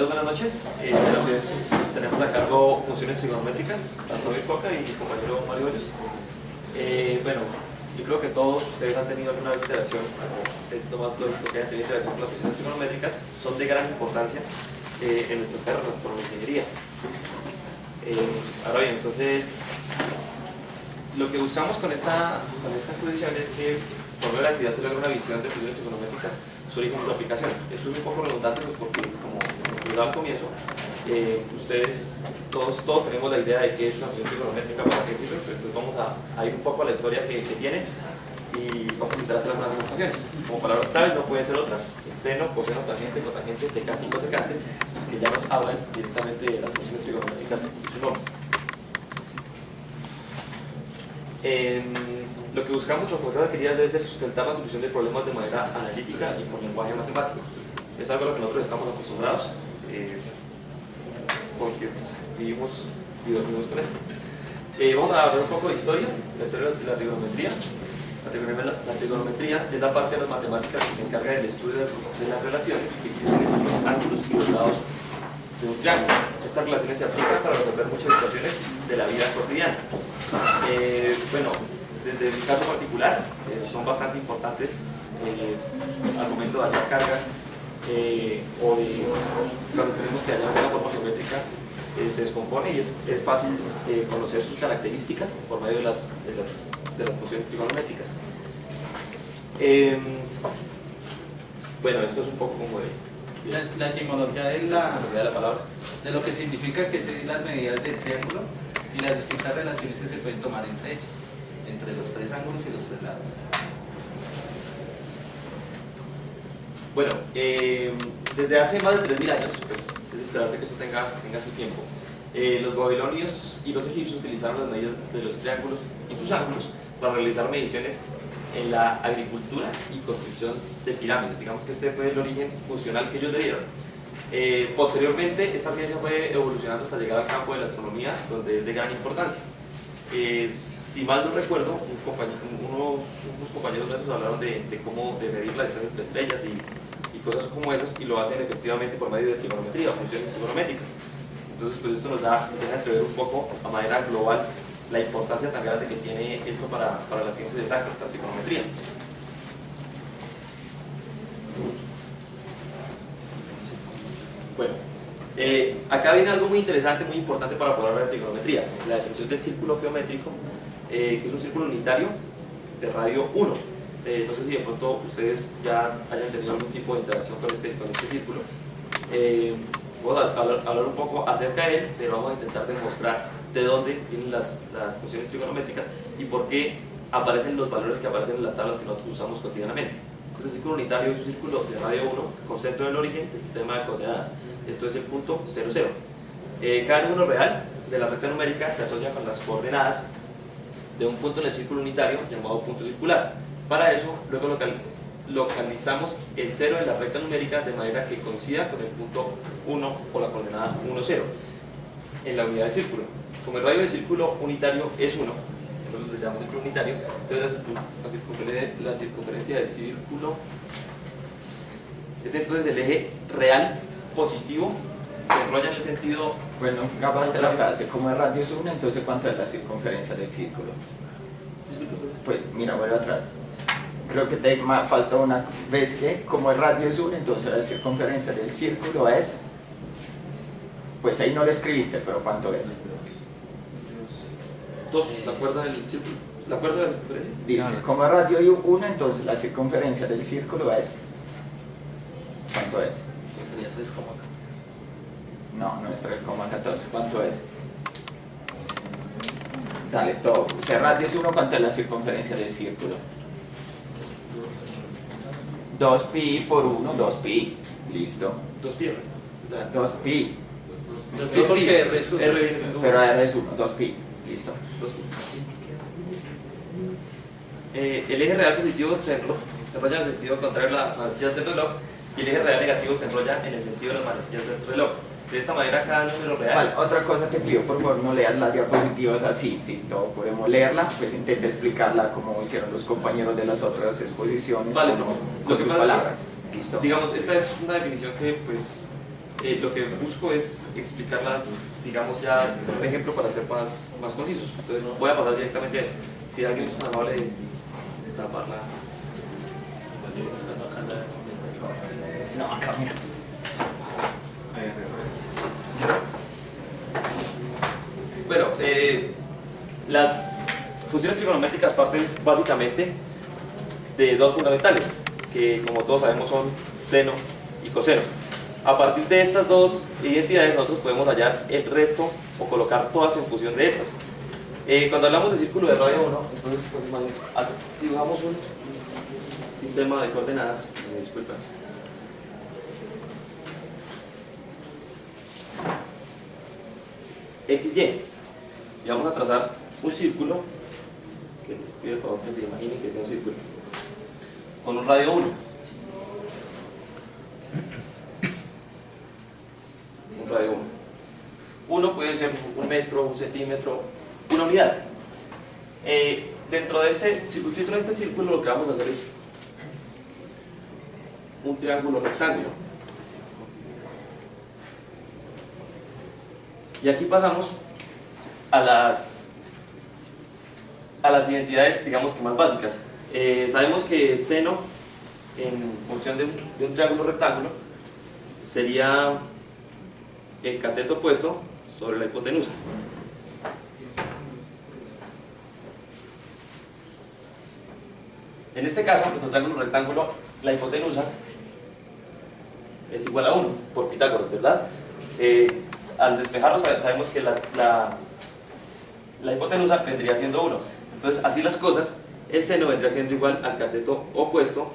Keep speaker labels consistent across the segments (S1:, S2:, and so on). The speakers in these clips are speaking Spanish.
S1: buenas noches. Entonces, tenemos a cargo funciones trigonométricas, Antonio Foca y mi compañero Mario Hoyos. Bueno, yo creo que todos ustedes han tenido alguna interacción, es lo más lógico que hayan tenido interacción con las funciones trigonométricas, son de gran importancia en nuestras carreras por la ingeniería. Ahora bien, entonces, lo que buscamos con esta exposición es que por medio de la actividad se logra una visión de funciones trigonométricas, su origen y su aplicación. Esto es un poco redundante pues, porque, como explicaba al comienzo, ustedes todos tenemos la idea de qué es una función trigonométrica, para qué sirve, pues entonces vamos a ir un poco a la historia que tiene y vamos a intentar hacer algunas demostraciones. Como palabras claves no pueden ser otras: seno, coseno, tangente, cotangente, secante y cosecante, que ya nos hablan directamente de las funciones trigonométricas y sus normas. Lo que buscamos con nuestras actividades es sustentar la solución de problemas de manera analítica y con lenguaje matemático. Es algo a lo que nosotros estamos acostumbrados porque pues, vivimos y dormimos con esto. Vamos a hablar un poco de historia, la historia de la trigonometría. La trigonometría es la parte de las matemáticas que se encarga del estudio de las relaciones que existen entre los ángulos y los lados de un triángulo. Estas relaciones se aplican para resolver muchas situaciones de la vida cotidiana. Bueno, desde mi caso particular, son bastante importantes al momento de hallar cargas o de cuando tenemos que hallar una forma geométrica, se descompone y es fácil conocer sus características por medio de las funciones trigonométricas. Bueno, esto es un poco como de
S2: la etimología de
S1: la palabra,
S2: de lo que significa que se den las medidas del triángulo y las distintas relaciones que se pueden tomar entre ellos, entre los tres ángulos y los tres lados.
S1: Bueno, desde hace más de 3000 años, pues es de esperarse que eso tenga su tiempo, los babilonios y los egipcios utilizaron las medidas de los triángulos y sus ángulos para realizar mediciones en la agricultura y construcción de pirámides. Digamos que este fue el origen funcional que ellos le dieron. Posteriormente, esta ciencia fue evolucionando hasta llegar al campo de la astronomía, donde es de gran importancia. Si mal no recuerdo, unos compañeros nuestros hablaron de medir la distancia entre estrellas y cosas como esas, y lo hacen efectivamente por medio de trigonometría, funciones trigonométricas. Entonces, pues esto nos deja entrever un poco a manera global la importancia tan grande que tiene esto para las ciencias exactas, la trigonometría. Bueno, acá viene algo muy interesante, muy importante para poder hablar de trigonometría: la definición del círculo geométrico, que es un círculo unitario de radio 1. No sé si de pronto ustedes ya hayan tenido algún tipo de interacción con este círculo. Vamos a hablar un poco acerca de él, pero vamos a intentar demostrar de dónde vienen las funciones trigonométricas y por qué aparecen los valores que aparecen en las tablas que nosotros usamos cotidianamente. Entonces, el círculo unitario es un círculo de radio 1 con centro en el origen del sistema de coordenadas. Esto es el punto 0, 0. Cada número real de la recta numérica se asocia con las coordenadas de un punto en el círculo unitario llamado punto circular. Para eso, luego localizamos el 0 en la recta numérica de manera que coincida con el punto 1 o la coordenada 1, 0 en la unidad del círculo. Como el radio del círculo unitario es 1, entonces se llama círculo unitario, entonces la circunferencia del círculo es entonces el eje real positivo, se enrolla en el sentido...
S3: Bueno, acabaste la frase, como el radio es 1, entonces ¿cuánto es la circunferencia del círculo? Pues mira, vuelve atrás. Creo que te falta una vez que, como el radio es 1, entonces la circunferencia del círculo es... Pues ahí no lo escribiste, pero ¿cuánto es?
S1: 2, la cuerda del círculo. ¿La cuerda de la circunferencia?
S3: Dice, como el radio es 1, entonces la circunferencia del círculo es... ¿Cuánto es?
S1: Sería 3,14.
S3: No, no es 3,14. ¿Cuánto es? Dale, todo. O sea, radio es 1, ¿cuánto es la circunferencia del círculo? 2pi por 1, 2pi. Listo.
S1: 2pi. O sea,
S3: 2pi.
S2: 2pi porque R es 1.
S3: Pero R es 1, 2pi. Listo.
S1: 2pi. El eje real positivo se enrolla en el sentido contrario a las manecillas del reloj, y el eje real negativo se enrolla en el sentido de las manecillas del reloj. De esta manera, cada número real...
S3: Vale, otra cosa te pido, por favor, no leas las diapositivas así. Si todos podemos leerla, pues intenta explicarla como hicieron los compañeros de las otras exposiciones.
S1: Vale,
S3: con
S1: lo que
S3: tus
S1: pasa
S3: palabras.
S1: es que,
S3: Listo.
S1: digamos, esta es una definición que, pues, lo que busco es explicarla, digamos ya con un ejemplo para ser más concisos. Entonces voy a pasar directamente a eso. Si alguien es tan amable de taparla.
S3: No, acá mira.
S1: Bueno, las funciones trigonométricas parten básicamente de dos fundamentales, que como todos sabemos son seno y coseno. A partir de estas dos identidades nosotros podemos hallar el resto o colocar todas en función de estas. Cuando hablamos de círculo de radio 1, entonces pues dibujamos un sistema de coordenadas, disculpa. XY, y vamos a trazar un círculo, que les pido por favor que se imaginen que sea un círculo, con un radio 1. Un radio 1. 1 puede ser un metro, un centímetro, una unidad. Dentro de este círculo lo que vamos a hacer es un triángulo rectángulo. Y aquí pasamos a las identidades, digamos que más básicas. Sabemos que seno, en función de un triángulo rectángulo, sería el cateto opuesto sobre la hipotenusa. En este caso, nuestro triángulo rectángulo, la hipotenusa es igual a 1 por Pitágoras, ¿verdad? Al despejarlo sabemos que la hipotenusa vendría siendo 1. Entonces, así las cosas, el seno vendría siendo igual al cateto opuesto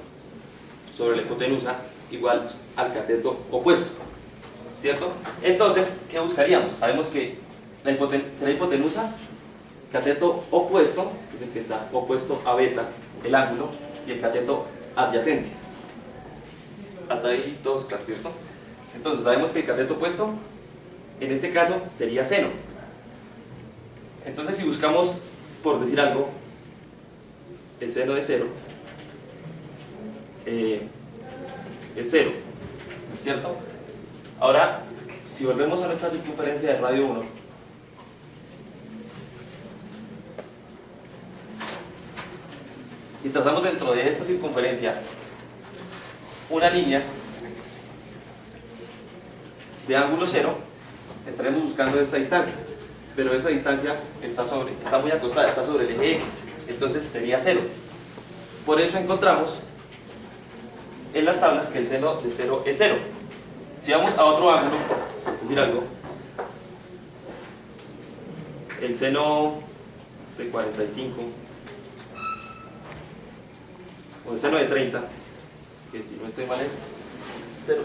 S1: sobre la hipotenusa igual al cateto opuesto, ¿cierto? Entonces, ¿qué buscaríamos? Sabemos que será hipotenusa, cateto opuesto, que es el que está opuesto a beta, el ángulo, y el cateto adyacente. Hasta ahí todos claro, ¿cierto? Entonces, sabemos que el cateto opuesto en este caso sería seno. Entonces si buscamos, por decir algo, el seno de 0 es 0, ¿cierto? Ahora, si volvemos a nuestra circunferencia de radio 1, y trazamos dentro de esta circunferencia una línea de ángulo 0, estaremos buscando esta distancia, pero esa distancia está muy acostada, está sobre el eje X, entonces sería 0. Por eso encontramos en las tablas que el seno de 0 es 0. Si vamos a otro ángulo, es decir algo, el seno de 45 o el seno de 30, que si no estoy mal es 0.5,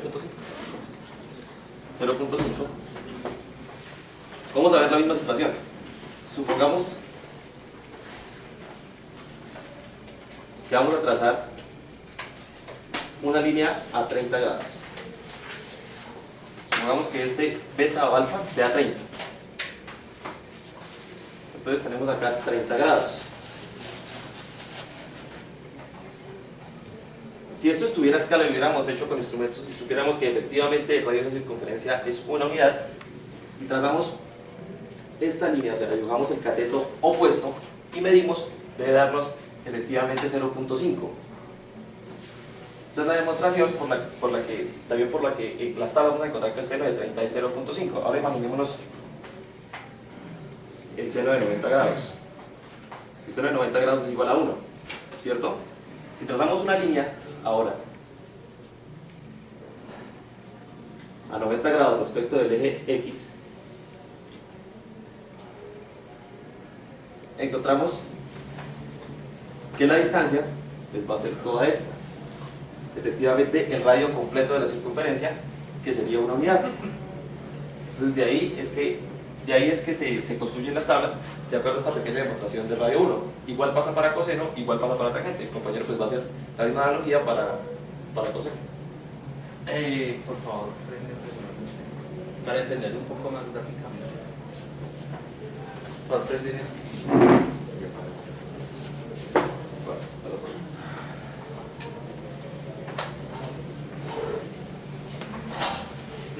S1: vamos a ver la misma situación. Supongamos que vamos a trazar una línea a 30 grados. Supongamos que este beta o alfa sea 30. Entonces tenemos acá 30 grados. Si esto estuviera a escala y lo hubiéramos hecho con instrumentos y supiéramos que efectivamente el radio de circunferencia es una unidad, y trazamos esta línea, o sea, dibujamos el cateto opuesto y medimos, debe darnos efectivamente 0.5. Esta es la demostración por la que en las tablas vamos a encontrar que el seno de 30 es 0.5. Ahora imaginémonos el seno de 90 grados. El seno de 90 grados es igual a 1, ¿cierto? Si trazamos una línea ahora a 90 grados respecto del eje X, encontramos que la distancia pues, va a ser toda esta. Efectivamente, el radio completo de la circunferencia, que sería una unidad. Entonces, de ahí es que se construyen las tablas de acuerdo a esta pequeña demostración de radio 1. Igual pasa para coseno, igual pasa para tangente. El compañero pues va a hacer la misma analogía para coseno.
S2: Por favor, para entender un poco más gráficamente. Por prender.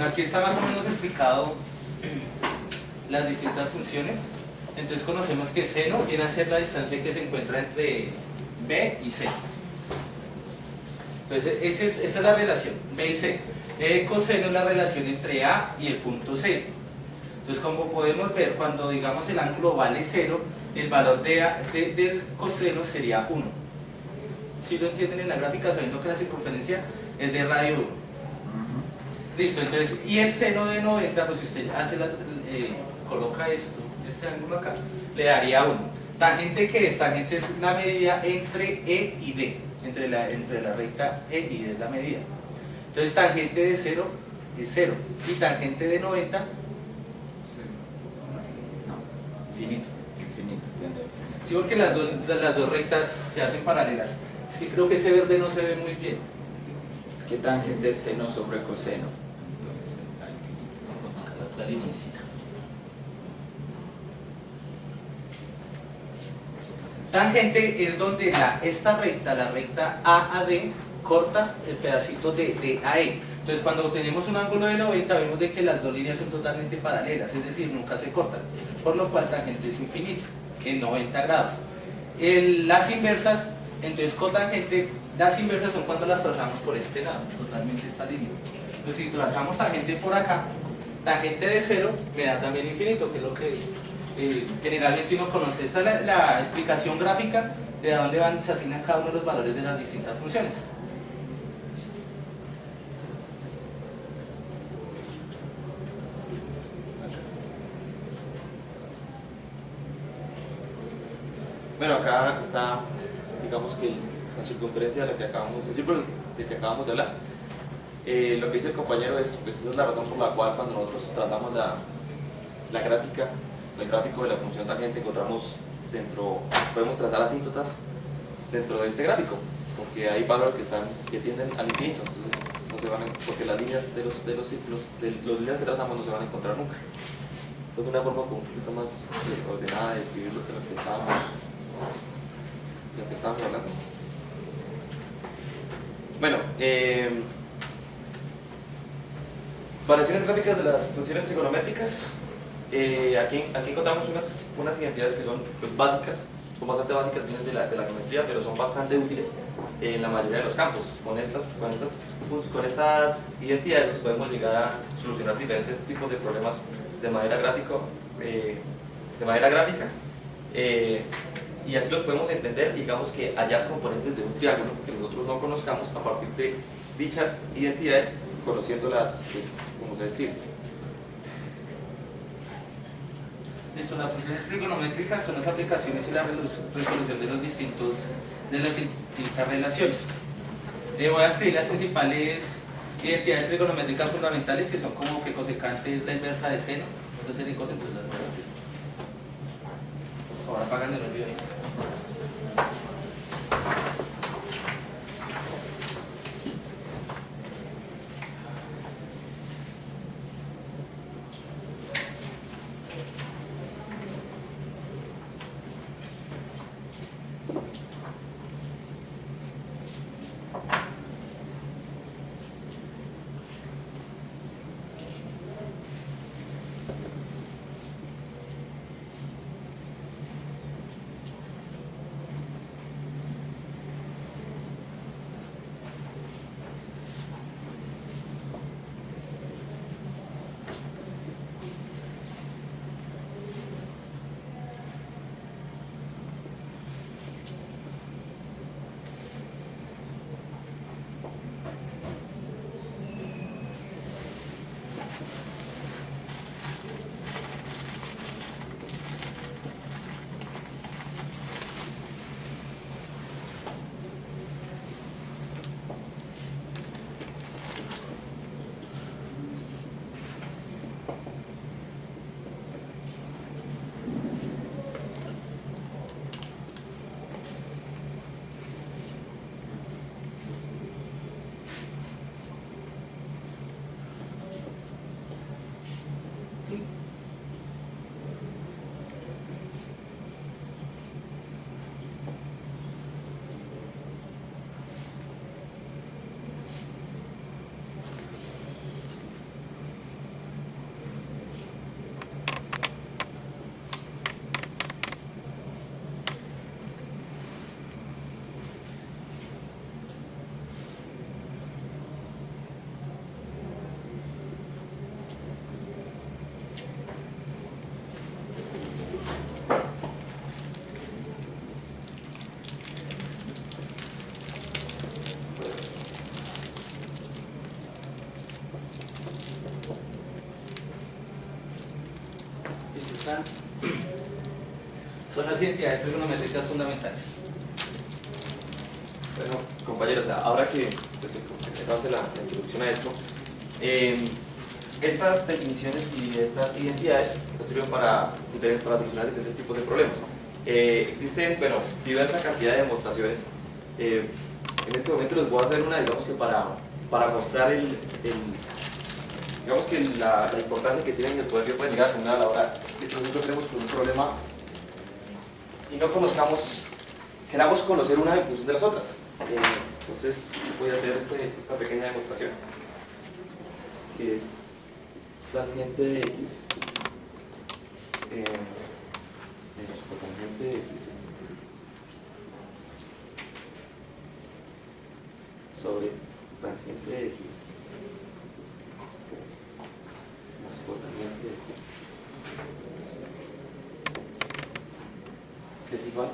S2: Aquí está más o menos explicado las distintas funciones. Entonces conocemos que seno viene a ser la distancia que se encuentra entre B y C. Entonces esa es la relación, B y C. Coseno es la relación entre A y el punto C. Entonces, como podemos ver, cuando digamos el ángulo vale 0, el valor del coseno sería 1. Si lo entienden en la gráfica, sabiendo que la circunferencia es de radio 1. Listo, entonces, y el seno de 90, pues si usted hace coloca este ángulo acá, le daría 1. Tangente, ¿qué es? Tangente es la medida entre E y D, entre la recta E y D es la medida. Entonces, tangente de 0 es 0, y tangente de 90, infinito. Sí, porque las dos rectas se hacen paralelas. Es que creo que ese verde no se ve muy bien.
S3: ¿Qué tangente es seno sobre coseno?
S2: La lineecita. Tangente es donde esta recta, la recta A a D, corta el pedacito de AE. Entonces, cuando tenemos un ángulo de 90, vemos de que las dos líneas son totalmente paralelas, es decir, nunca se cortan, por lo cual tangente es infinito, en 90 grados. Las inversas, entonces cotangente, las inversas son cuando las trazamos por este lado, totalmente esta línea. Entonces, si trazamos tangente por acá, tangente de 0 me da también infinito, que es lo que generalmente uno conoce. Esta es la explicación gráfica de a dónde se asignan cada uno de los valores de las distintas funciones.
S1: Bueno, acá está, digamos que la circunferencia de la que acabamos, el círculo del que acabamos de hablar. Lo que dice el compañero es, pues esa es la razón por la cual cuando nosotros trazamos la gráfica, el gráfico de la función tangente, encontramos podemos trazar asíntotas dentro de este gráfico, porque hay valores que tienden al infinito, entonces no se van porque las líneas de los círculos, las líneas que trazamos no se van a encontrar nunca. Entonces, una forma como un poquito más desordenada de escribir lo que estábamos hablando. Bueno, variaciones gráficas de las funciones trigonométricas. Aquí encontramos unas identidades que son pues, básicas, son bastante básicas, vienen de la geometría, pero son bastante útiles en la mayoría de los campos. Con estas identidades podemos llegar a solucionar diferentes tipos de problemas de manera gráfica, y así los podemos entender, digamos que hallar componentes de un triángulo que nosotros no conozcamos a partir de dichas identidades, conociéndolas pues, como se describe.
S2: Listo, las funciones trigonométricas son las aplicaciones y la resolución de las distintas relaciones. Voy a escribir las principales identidades trigonométricas fundamentales, que son como que cosecante es la inversa de seno, entonces el coseno es la inversa. Por favor, apagan el olvido ahí. están. Son las identidades trigonométricas fundamentales.
S1: Bueno, compañeros, ahora que pues, acabaste la introducción a esto, estas definiciones y estas identidades nos sirven para solucionar diferentes tipos de problemas. Existen, bueno, diversa cantidad de demostraciones. En este momento les voy a hacer una, digamos que para mostrar digamos que la importancia que tienen el poder que pueden llegar a tener a la hora de que nosotros tenemos un problema y no queramos conocer una en función de las otras. Entonces voy a hacer esta pequeña demostración, que es tangente de x menos cotangente de x sobre tangente de x más cotangente de x, que es igual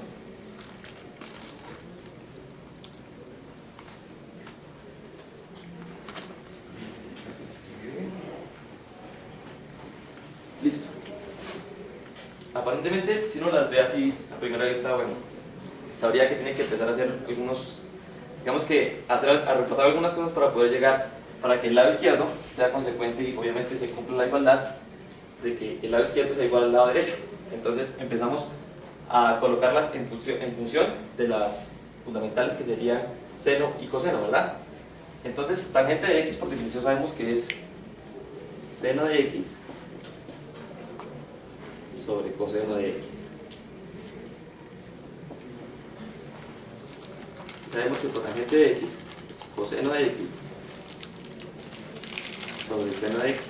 S1: listo. Aparentemente, si uno las ve así a primera vista, bueno, sabría que tiene que empezar a hacer algunos, digamos que a reemplazar algunas cosas para poder llegar, para que el lado izquierdo sea consecuente y obviamente se cumpla la igualdad de que el lado izquierdo sea igual al lado derecho. Entonces empezamos a colocarlas en función de las fundamentales, que serían seno y coseno, ¿verdad? Entonces tangente de x por definición sabemos que es seno de x sobre coseno de x. Sabemos que cotangente de x es coseno de x sobre el seno de x.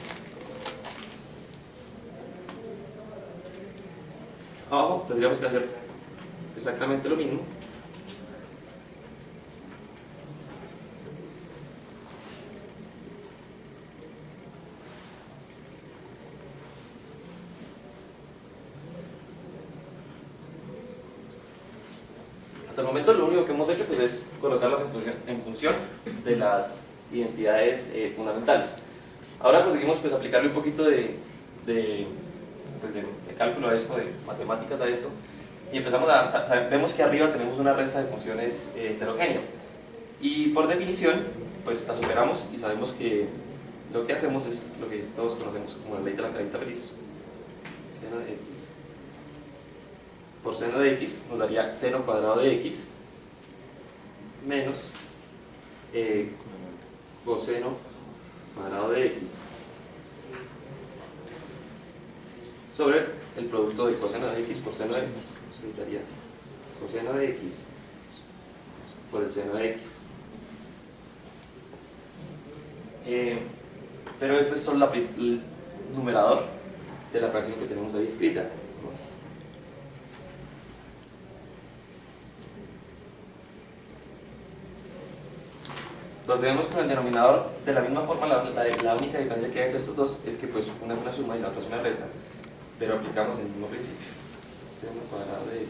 S1: Abajo tendríamos que hacer exactamente lo mismo. Hasta el momento lo único que hemos hecho pues, es colocarlas en función de las identidades fundamentales. Ahora conseguimos pues, aplicarle un poquito de cálculo a esto, de matemáticas a esto, y empezamos vemos que arriba tenemos una resta de funciones heterogéneas. Y por definición, pues las operamos y sabemos que lo que hacemos es lo que todos conocemos como la ley de la carita feliz. Seno de x por seno de x nos daría seno cuadrado de x menos coseno cuadrado de x sobre el producto de coseno de x por seno de x. Entonces daría coseno de x por el seno de x. Pero esto es solo el numerador de la fracción que tenemos ahí escrita. Procedemos con el denominador de la misma forma. La única diferencia que hay entre estos dos es que pues, una es una suma y la otra es una resta, pero aplicamos el mismo principio. Seno cuadrado de x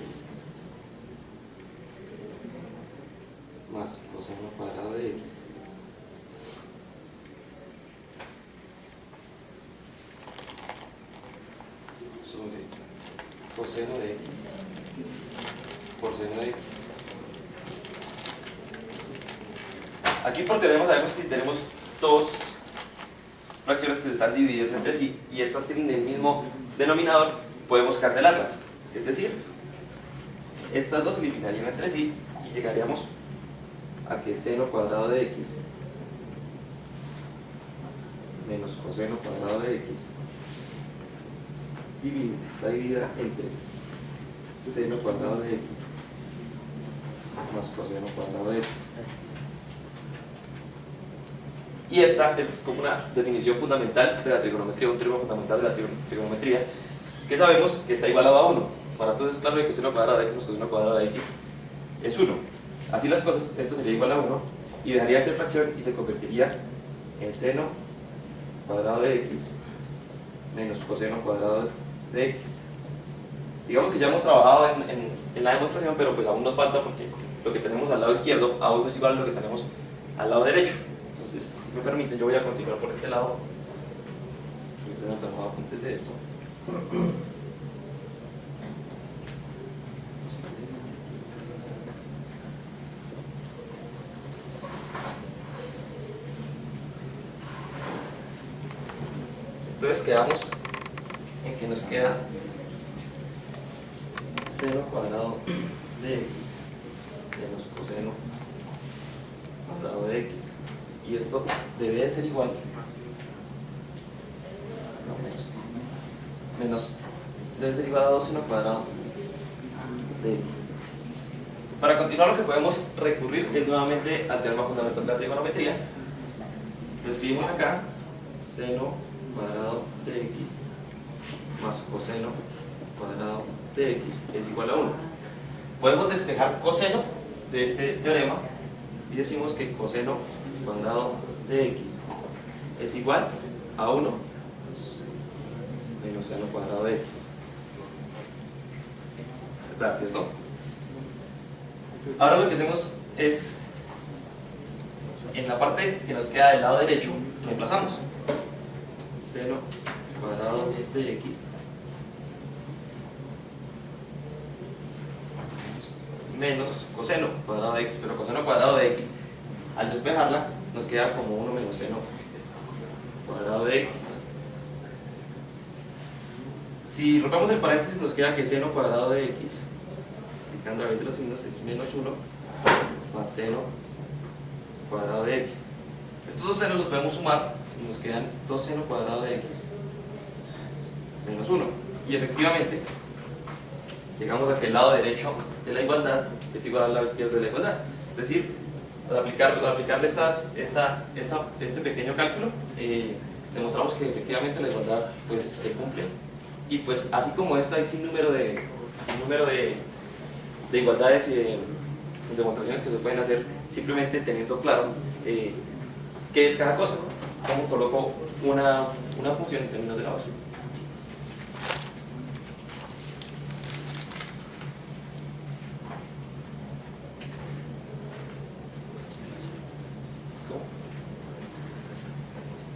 S1: más coseno cuadrado de x sobre coseno de x por seno de x. Aquí por teorema sabemos que si tenemos dos fracciones que se están dividiendo entre sí y estas tienen el mismo denominador, podemos cancelarlas. Es decir, estas dos se eliminarían entre sí y llegaríamos a que seno cuadrado de x menos coseno cuadrado de x está dividida entre seno cuadrado de x más coseno cuadrado de x. Y esta es como una definición fundamental de la trigonometría, un teorema fundamental de la trigonometría, que sabemos que está igualado a 1. Para entonces, claro, que coseno cuadrado de x más coseno cuadrado de x es 1. Así las cosas, esto sería igual a 1 y dejaría de ser fracción y se convertiría en seno cuadrado de x menos coseno cuadrado de x. Digamos que ya hemos trabajado en la demostración, pero pues aún nos falta porque lo que tenemos al lado izquierdo aún no es igual a lo que tenemos al lado derecho. Entonces, si me permiten, yo voy a continuar por este lado. Yo tengo tomado apuntes de esto. Entonces quedamos en que nos queda seno cuadrado de x menos coseno cuadrado de x, y esto debe de ser igual, no, menos debe ser igual a 2 seno cuadrado de x. Para continuar, lo que podemos recurrir es nuevamente al teorema fundamental de la trigonometría. Lo escribimos acá: seno cuadrado de x más coseno cuadrado de x es igual a 1. Podemos despejar coseno de este teorema y decimos que coseno cuadrado de x es igual a 1 menos seno cuadrado de x. ¿Verdad? ¿Cierto? Ahora lo que hacemos es, en la parte que nos queda del lado derecho, reemplazamos seno cuadrado de x menos coseno cuadrado de x, pero coseno cuadrado de x, al despejarla, nos queda como 1 menos seno cuadrado de x. Si rompemos el paréntesis, nos queda que seno cuadrado de x, explicando la ley de los signos, es menos 1 más seno cuadrado de x. Estos dos senos los podemos sumar y nos quedan 2 seno cuadrado de x menos 1. Y efectivamente, llegamos a que el lado derecho de la igualdad es igual al lado izquierdo de la igualdad. Es decir, al aplicarle este pequeño cálculo, demostramos que efectivamente la igualdad pues, se cumple. Y pues así como esta hay sin número de igualdades y demostraciones que se pueden hacer simplemente teniendo claro qué es cada cosa, ¿no? Cómo coloco una función en términos de la base.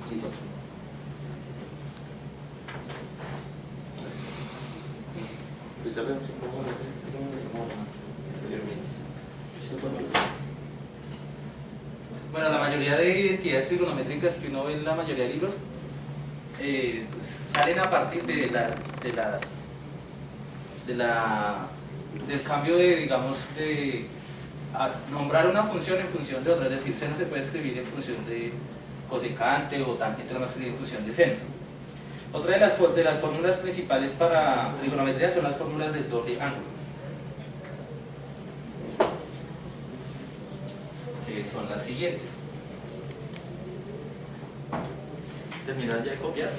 S1: Listo.
S2: Bueno, la mayoría de identidades trigonométricas que uno ve en la mayoría de libros salen a partir del cambio de, digamos, de nombrar una función en función de otra. Es decir, seno se puede escribir en función de cosecante o tangente, lo más escribir en función de seno. Otra de las fórmulas principales para trigonometría son las fórmulas del doble ángulo, que son las siguientes.
S1: Terminar ya de copiar.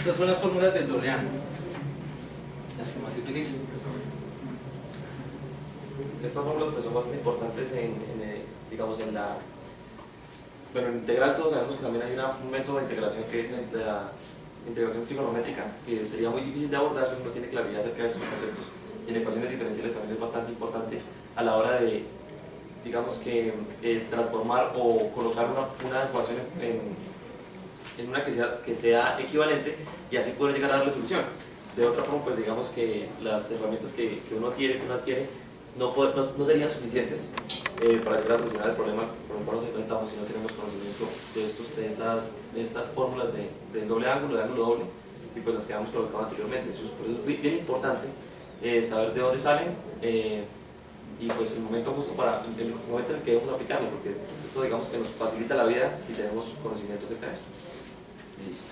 S2: Estas son las fórmulas del doble ángulo, las que más se utilizan.
S1: Estas fórmulas pues, son bastante importantes digamos, bueno, en integral todos sabemos que también hay un método de integración que es la integración trigonométrica, que sería muy difícil de abordar si uno no tiene claridad acerca de estos conceptos. Y en ecuaciones diferenciales también es bastante importante a la hora de, digamos que, transformar o colocar una ecuación en una que sea equivalente y así poder llegar a la solución. De otra forma, pues digamos que las herramientas que uno adquiere no serían suficientes para llegar a solucionar el problema con el cual nos enfrentamos si no tenemos conocimiento de estas fórmulas del doble ángulo, de ángulo doble, y pues las que habíamos colocado anteriormente. Por eso es bien importante saber de dónde salen y pues el momento justo el momento en el que debemos aplicarlo, porque esto digamos que nos facilita la vida si tenemos conocimiento acerca de esto.
S3: Listo.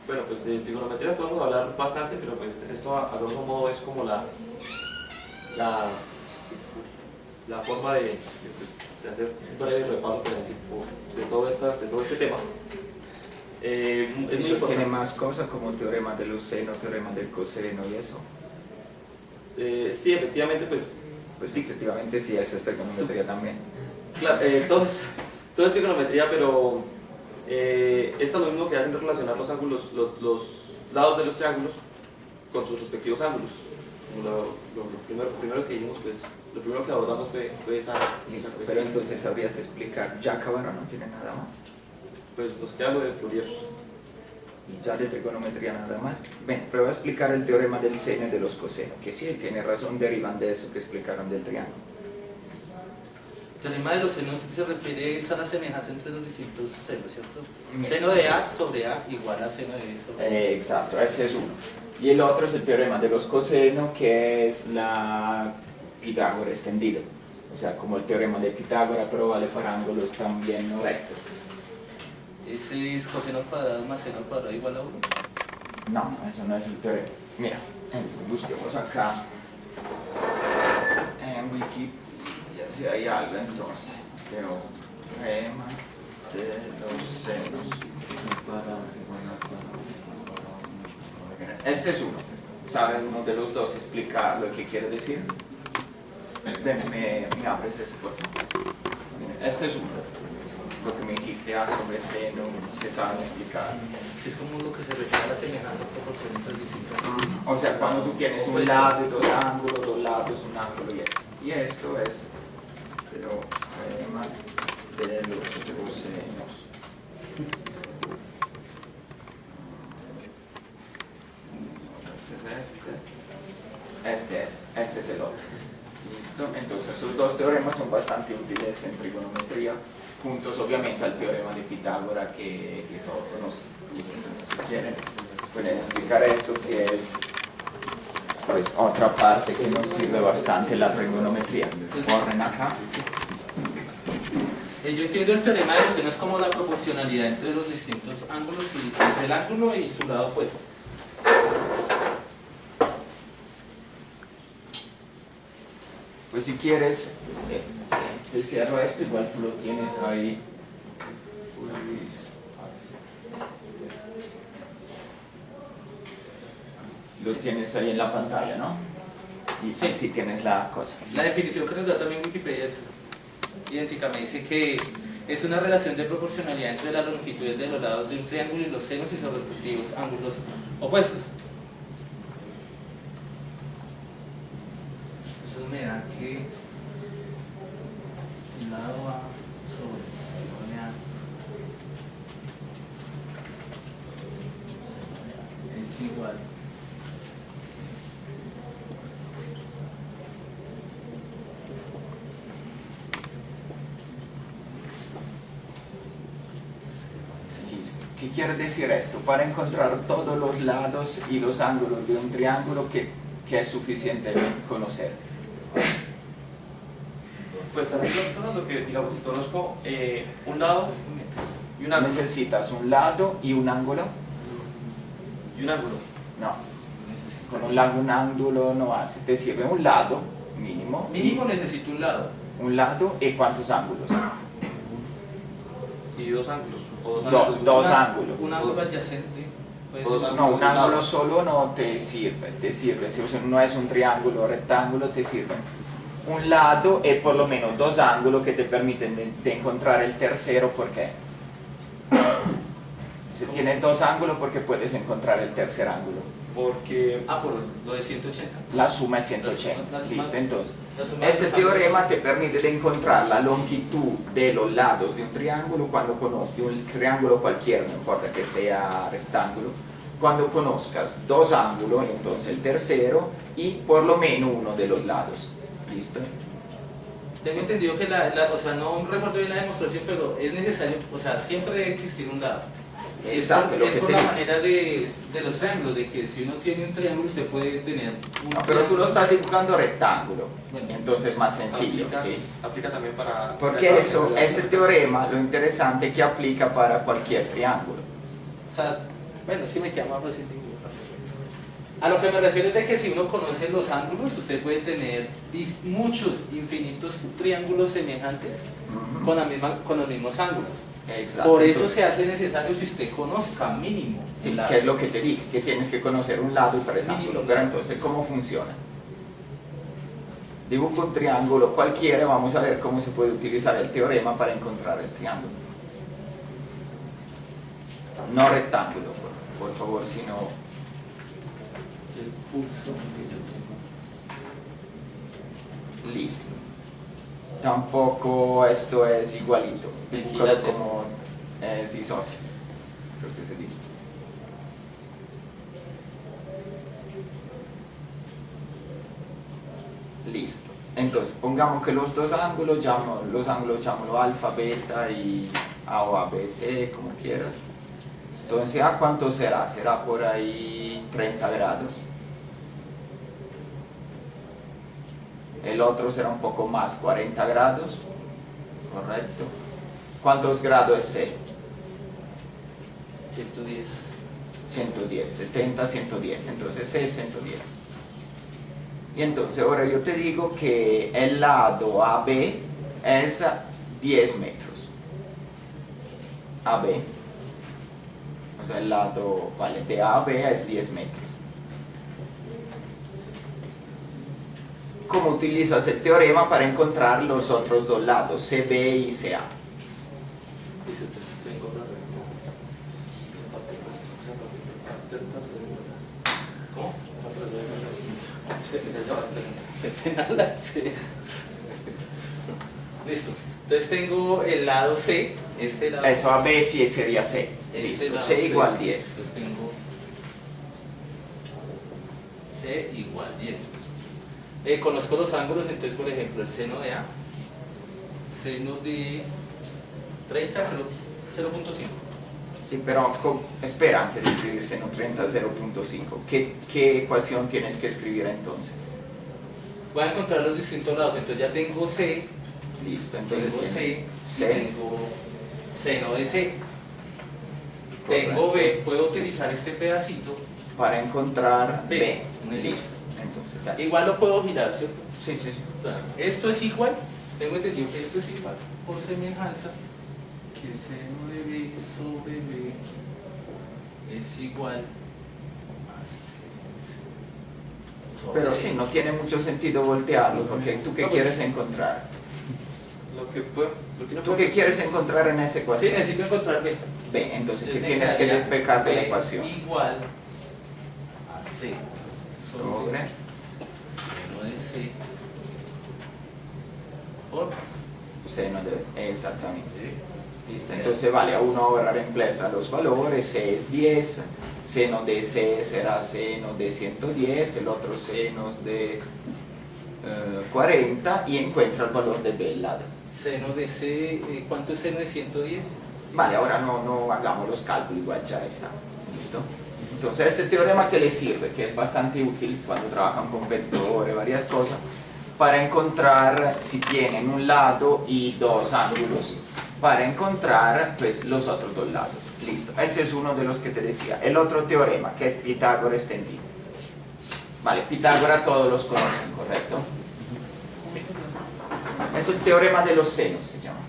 S1: Bueno, pues de trigonometría podemos hablar bastante, pero pues esto a grosso modo es como la forma de hacer un breve repaso de todo este tema. Es muy
S3: Eso
S1: importante.
S3: tiene más cosas como teoremas de los senos, teoremas del coseno y eso.
S1: Sí, efectivamente, pues
S3: Efectivamente sí, eso es trigonometría también.
S1: claro, todo es trigonometría, pero esto es lo mismo que hacen relacionar los ángulos, los lados de los triángulos con sus respectivos ángulos. Lo primero que dijimos, pues, lo primero que abordamos fue esa
S3: Listo,
S1: cuestión.
S3: pero entonces sabrías explicar, ya acabaron, no tiene nada más.
S1: Pues nos queda lo de Fourier.
S3: Y ya de trigonometría nada más. Ven, prueba a explicar el teorema del seno y de los cosenos, que sí, tiene razón, derivan de eso que explicaron del triángulo.
S2: El teorema de los senos se refiere a la semejanza entre los distintos senos, ¿cierto?
S3: Mira.
S2: Seno de A sobre A igual a seno de B sobre A.
S3: Exacto, ese es uno. Y el otro es el teorema de los cosenos, que es la Pitágora extendido. O sea, como el teorema de Pitágora, pero vale para ángulos también no rectos.
S2: Ese es coseno al cuadrado más seno al cuadrado igual a 1.
S3: No, eso no es el teorema. Mira, busquemos acá en Wikipedia si hay algo entonces. Teorema de los senos. Este es uno. ¿Sabe uno de los dos explicar lo que quiere decir? Me abres ese por favor. Este es uno. Lo que me dijiste sobre seno, se saben explicar.
S2: Es como lo que se refiere a la semejanza o proporción entre los distintos ángulos.
S3: O sea, cuando tú tienes un lado y dos ángulos, dos lados, un ángulo y eso. Y esto es teorema de los cosenos. Este es el otro. ¿Listo? Entonces, esos dos teoremas son bastante útiles en trigonometría, juntos obviamente al teorema de Pitágora que todos conocen. ¿Listo? Entonces, si quieren, pueden explicar esto que es pues otra parte que nos sirve bastante la trigonometría. Corren acá.
S2: Yo entiendo el teorema de los senos como la proporcionalidad entre los distintos ángulos y entre el ángulo y su lado opuesto.
S3: Pues si quieres, te cierro esto, igual tú lo tienes ahí. Lo tienes ahí en la pantalla, ¿no? Y
S2: Sí.
S3: sí tienes la cosa.
S2: La definición que nos da también Wikipedia es idéntica, me dice que es una relación de proporcionalidad entre las longitudes de los lados de un triángulo y los senos y sus respectivos ángulos opuestos. Eso me da que el lado A sobre el seno de A es igual
S3: Listo. ¿Qué quiere decir esto? Para encontrar todos los lados y los ángulos de un triángulo que es suficiente conocer.
S1: Pues así todo lo que, digamos, si conozco un lado y un ángulo.
S3: Necesitas un lado y un ángulo.
S1: Y un ángulo.
S3: No, con un lado un ángulo no hace. Te sirve un lado mínimo.
S2: mínimo necesito un lado.
S3: Un lado y ¿cuántos ángulos?
S1: Y dos ángulos. O
S3: Dos
S1: ángulos.
S3: ángulos.
S2: Un ángulo adyacente. Puede
S1: O dos
S2: ser-
S1: ángulos.
S3: No, un ángulo solo no te sirve. Si no es un triángulo o rectángulo, te sirve un lado y por lo menos dos ángulos que te permiten de encontrar el tercero. ¿Por qué? Si tienes dos ángulos, porque puedes encontrar el tercer ángulo.
S1: Porque
S2: por lo de 180.
S3: La suma es 180.
S2: La suma-
S3: ¿Listo? Entonces,
S2: La suma de
S3: este
S2: los ángulos-
S3: teorema te permite de encontrar la longitud de los lados de un triángulo cuando conozcas, de un triángulo cualquiera, no importa que sea rectángulo, cuando conozcas dos ángulos, entonces el tercero y por lo menos uno de los lados. ¿Listo?
S2: Tengo entendido que o sea, no recuerdo bien la demostración, pero es necesario, o sea, siempre debe existir un lado.
S3: Exacto, lo
S2: Es
S3: que
S2: por
S3: te
S2: la
S3: digo.
S2: manera de los triángulos, de que si uno tiene un triángulo, usted puede tener un
S3: No, pero tú lo estás dibujando rectángulo,
S2: Bueno.
S3: entonces más sencillo,
S1: aplica,
S3: ¿sí?
S1: aplica también para...
S3: Porque eso, ese teorema, lo interesante es que aplica para cualquier triángulo.
S2: O sea, bueno, es que me queda más fácil de dibujar. A lo que me refiero es de que si uno conoce los ángulos, usted puede tener muchos, infinitos triángulos semejantes
S3: Ujú.
S2: con los mismos ángulos.
S3: Exacto.
S2: Por eso
S3: Entonces,
S2: se hace necesario que usted conozca mínimo.
S3: sí,
S2: un lado.
S3: que es lo que te dije, que tienes que conocer un lado y tres
S2: Mínimo.
S3: ángulos. Pero entonces, ¿cómo funciona? Dibujo un triángulo cualquiera, vamos a ver cómo se puede utilizar el teorema para encontrar el triángulo. No rectángulo, por favor, sino...
S2: El pulso.
S3: Listo. Tampoco esto es igualito. Dibúcalo
S2: Equilátero.
S3: como es isósceles. Creo que se dice. Listo. Entonces, pongamos que los dos ángulos, llámalo alfa, beta y A o A, B, C, como quieras. Entonces, ¿a cuánto será? Será por ahí 30 grados. El otro será un poco más, 40 grados. Correcto. ¿Cuántos grados es C?
S2: 110.
S3: 110, 70, 110. Entonces C es 110. Y entonces ahora yo te digo que el lado AB es 10 metros. AB. O sea, el lado, vale, de A a B es 10 metros. ¿Cómo utilizas el teorema para encontrar los otros dos lados, CB y CA?
S2: Listo, entonces tengo la ¿Cómo? Listo. Entonces tengo el lado C, este lado.
S3: Eso AB sí sería C.
S2: Este
S3: Listo,
S2: lado
S3: C igual 10.
S2: Entonces tengo C igual 10. Conozco los ángulos, entonces por ejemplo el seno de A, seno de 30, creo, 0.5.
S3: Sí, pero espera, antes de escribir seno 30, 0.5, ¿qué ecuación tienes que escribir entonces?
S2: Voy a encontrar los distintos lados, entonces ya tengo C,
S3: Listo, entonces
S2: tengo C,
S3: tienes
S2: y
S3: C.
S2: tengo seno de C.
S3: Correcto.
S2: Tengo B, puedo utilizar este pedacito,
S3: Para encontrar
S2: B.
S3: B. Listo, entonces dale.
S2: igual lo puedo girar, ¿cierto?
S3: Sí, sí, sí.
S2: O sea, esto es igual, tengo entendido que esto es igual por semejanza que seno de B sobre B es igual a seno sobre
S3: Pero
S2: C.
S3: sí, no tiene mucho sentido voltearlo, porque ¿tú qué
S2: No, pues,
S3: quieres encontrar?
S1: Lo que puede... Lo tiene
S3: ¿Tú qué quieres encontrar en esa
S2: Sí,
S3: ecuación?
S2: necesito encontrar B.
S3: B, entonces ¿qué
S2: Entonces me
S3: tienes que
S2: quedaría
S3: despejar de la
S2: B
S3: ecuación?
S2: igual a C
S3: Sobre
S2: seno de C por
S3: seno de... Exactamente.
S2: B.
S3: Listo, entonces vale, a uno ahora reemplaza los valores, C es 10, seno de C será seno de 110, el otro seno de 40 y encuentra el valor de B al lado.
S2: Seno de C, ¿cuánto es seno de 110?
S3: Vale, ahora no hagamos los cálculos, igual ya está, listo. Entonces este teorema que le sirve, que es bastante útil cuando trabajan con vectores, varias cosas, para encontrar si tienen un lado y dos ángulos, para encontrar pues los otros dos lados. Listo, ese es uno de los que te decía. El otro teorema, que es Pitágoras extendido. Vale, Pitágoras todos los conocen, ¿correcto? Es el teorema de los senos, se llama.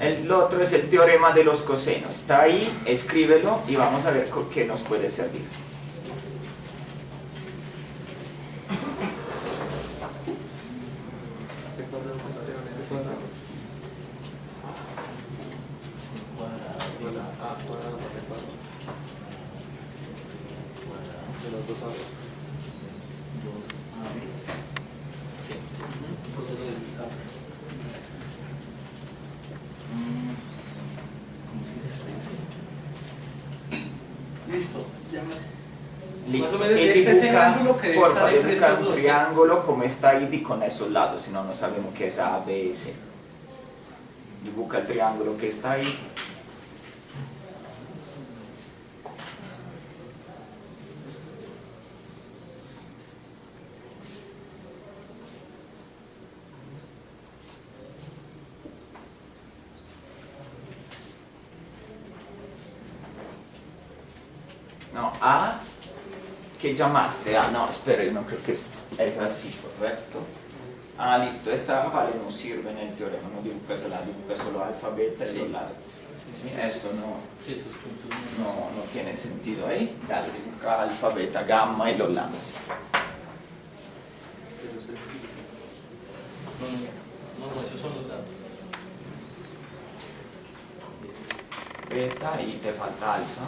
S3: El otro es el teorema de los cosenos. Está ahí, escríbelo y vamos a ver qué nos puede servir.
S2: Listo, ya más.
S3: Listo.
S2: Más o menos
S3: Y
S2: este es el
S3: dibuja,
S2: ángulo que debe
S3: porfa,
S2: estar entre
S3: dibuja
S2: estos
S3: un
S2: dos.
S3: triángulo como está ahí y con esos lados, si no, no sabemos qué es A, B, C. Dibuja el triángulo que está ahí. No, A, ¿qué llamaste? Ah, no, espera, yo no creo que es así, correcto. Ah, listo, esta vale, no sirve en el teorema, no dibujas la, dibujas solo alfa, beta y los lados. Sí, esto no,
S2: Sí, esos puntos
S3: no tiene sentido ahí. Dale, dibuja alfa, beta, gamma y los lados.
S2: no, esos son los datos.
S3: Beta y te falta alfa.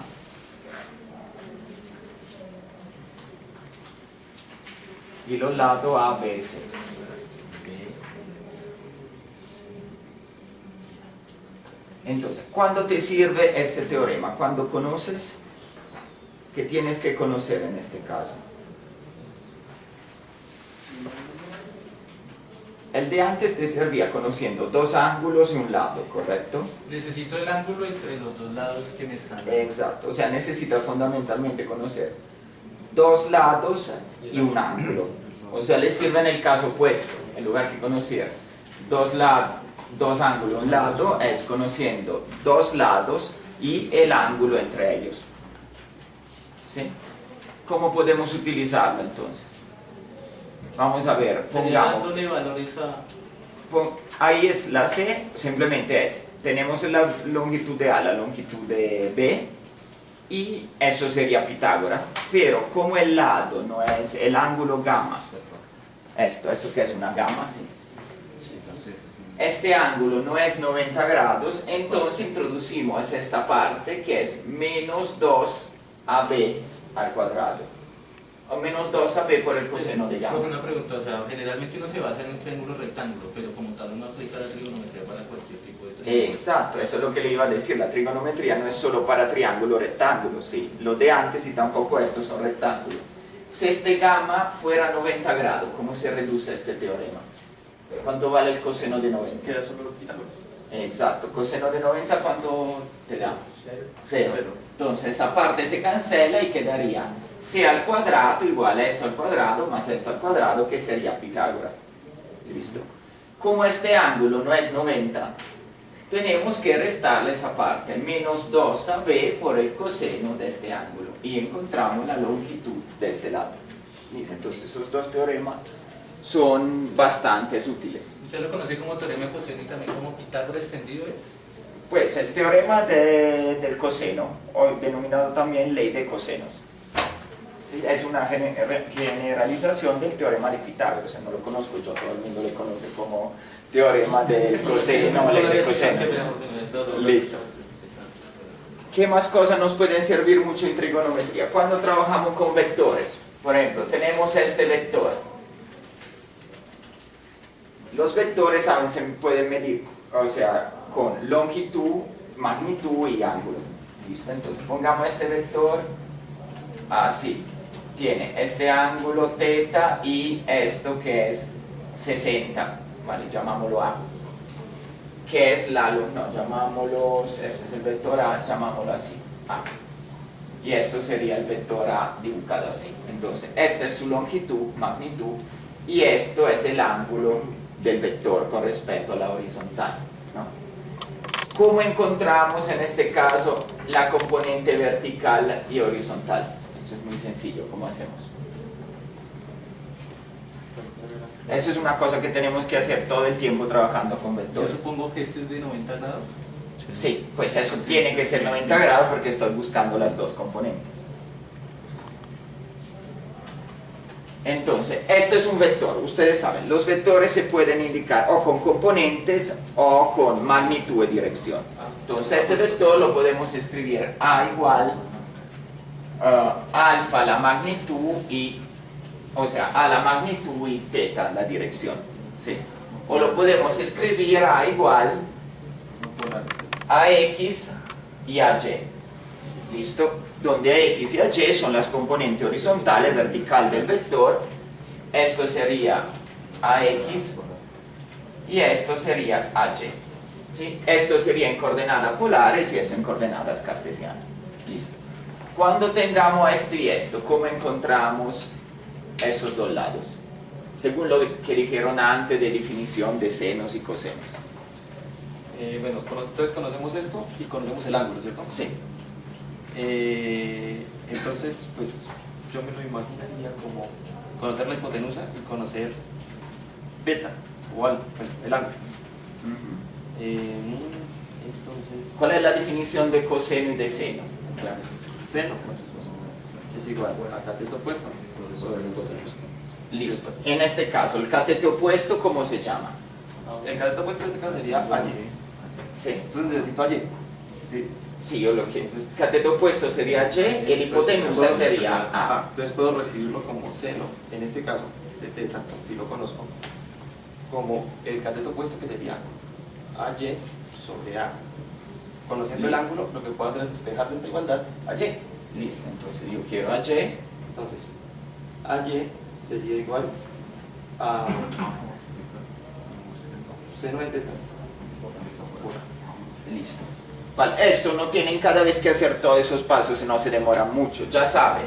S3: Y los lados A, B, C. Entonces, ¿cuándo te sirve este teorema? Cuando conoces, ¿qué tienes que conocer en este caso? El de antes te servía conociendo dos ángulos y un lado, ¿correcto?
S2: Necesito el ángulo entre los dos lados que me están dando.
S3: Exacto, o sea, necesitas fundamentalmente conocer dos lados y un ángulo. O sea, le sirve en el caso opuesto, en lugar que conocer dos ángulos, un lado es conociendo dos lados y el ángulo entre ellos. ¿Sí? ¿Cómo podemos utilizarlo entonces? Vamos a ver,
S2: Sería
S3: pongamos.
S2: dándole valores a...
S3: Ahí es la C, simplemente es, tenemos la longitud de A, la longitud de B, y eso sería Pitágoras, pero como el lado no es el ángulo gamma, esto que es una gamma, ¿sí? Este ángulo no es 90 grados, entonces introducimos esta parte que es menos 2AB al cuadrado, o menos 2AB por el coseno de gamma.
S2: Una pregunta, o sea, generalmente uno se basa en un triángulo rectángulo, pero como tal uno aplica la trigonometría para cualquier tipo de triángulo.
S3: Exacto, eso es lo que le iba a decir, la trigonometría no es solo para triángulo, rectángulo, sí, los de antes y tampoco estos son rectángulos. Si este gamma fuera 90 grados, ¿cómo se reduce este teorema? ¿Cuánto vale el coseno de 90?
S1: Queda solo Pitágoras.
S3: Exacto, coseno de 90, ¿cuánto te da?
S1: Cero.
S3: Cero. Entonces esta parte se cancela y quedaría C al cuadrado igual a esto al cuadrado más esto al cuadrado, que sería Pitágoras. ¿Listo? Como este ángulo no es 90, tenemos que restarle esa parte, menos 2AB por el coseno de este ángulo, y encontramos la longitud de este lado. ¿Listo? Entonces esos dos teoremas son bastante útiles.
S2: ¿Usted lo conoce como teorema de coseno y también como Pitágoras extendido es?
S3: Pues el teorema del coseno, o denominado también ley de cosenos, ¿sí? Es una generalización del teorema de Pitágoras. O sea, no lo conozco yo, todo el mundo lo conoce como teorema del coseno, ley de coseno. Listo. ¿Qué más cosas nos pueden servir mucho en trigonometría? Cuando trabajamos con vectores, por ejemplo, tenemos este vector. Los vectores se pueden medir, o sea, con longitud, magnitud y ángulo. ¿Listo? Entonces pongamos este vector así. Tiene este ángulo θ y esto que es 60. Vale, llamámoslo A. ¿Qué es la longitud? No, llamámoslo, este es el vector A, llamámoslo así, A. Y esto sería el vector A dibujado así. Entonces, esta es su longitud, magnitud, y esto es el ángulo del vector con respecto a la horizontal, ¿no? ¿Cómo encontramos en este caso la componente vertical y horizontal? Eso es muy sencillo, ¿cómo hacemos? Eso es una cosa que tenemos que hacer todo el tiempo trabajando con
S2: Yo
S3: vectores.
S2: supongo que este es de 90 grados.
S3: Sí, pues eso tiene que ser 90 grados porque estoy buscando las dos componentes. Entonces, esto es un vector. Ustedes saben, los vectores se pueden indicar o con componentes o con magnitud de dirección. Entonces, este vector lo podemos escribir A igual alfa la magnitud y, o sea, a la magnitud y teta la dirección. ¿Sí? O lo podemos escribir A igual a X y a Y. ¿Listo? Donde a X y a Y son las componentes horizontales, vertical del vector. Esto sería a X y esto sería a Y. ¿Sí? Esto sería en coordenadas polares y esto en coordenadas cartesianas. ¿Listo? Cuando tengamos esto y esto, ¿cómo encontramos esos dos lados? Según lo que dijeron antes de definición de senos y cosenos.
S1: Bueno, entonces conocemos esto y conocemos el ángulo, ¿cierto?
S3: Sí.
S1: Entonces, pues yo me lo imaginaría como conocer la hipotenusa y conocer beta o algo, bueno, el ángulo. Entonces,
S3: ¿Cuál es la definición de coseno y de seno?
S1: entonces, seno es igual a cateto opuesto sobre el hipotenusa.
S3: Listo. En este caso, el cateto opuesto, ¿cómo se llama?
S1: El cateto opuesto en este caso sería AY.
S3: Sí.
S1: Entonces necesito AY. ¿Sí?
S3: Sí, yo lo quiero. Cateto opuesto sería Y, el hipotenusa sería A.
S1: Entonces puedo reescribirlo como seno, en este caso, de teta, si lo conozco, como el cateto opuesto que sería AY sobre A. Conociendo el ángulo, lo que puedo hacer es despejar de esta igualdad a Y.
S3: Listo, entonces yo quiero a Y.
S1: Entonces, AY sería igual a seno de teta.
S3: Listo. Vale, esto no tienen cada vez que hacer todos esos pasos, no se demora mucho. Ya saben,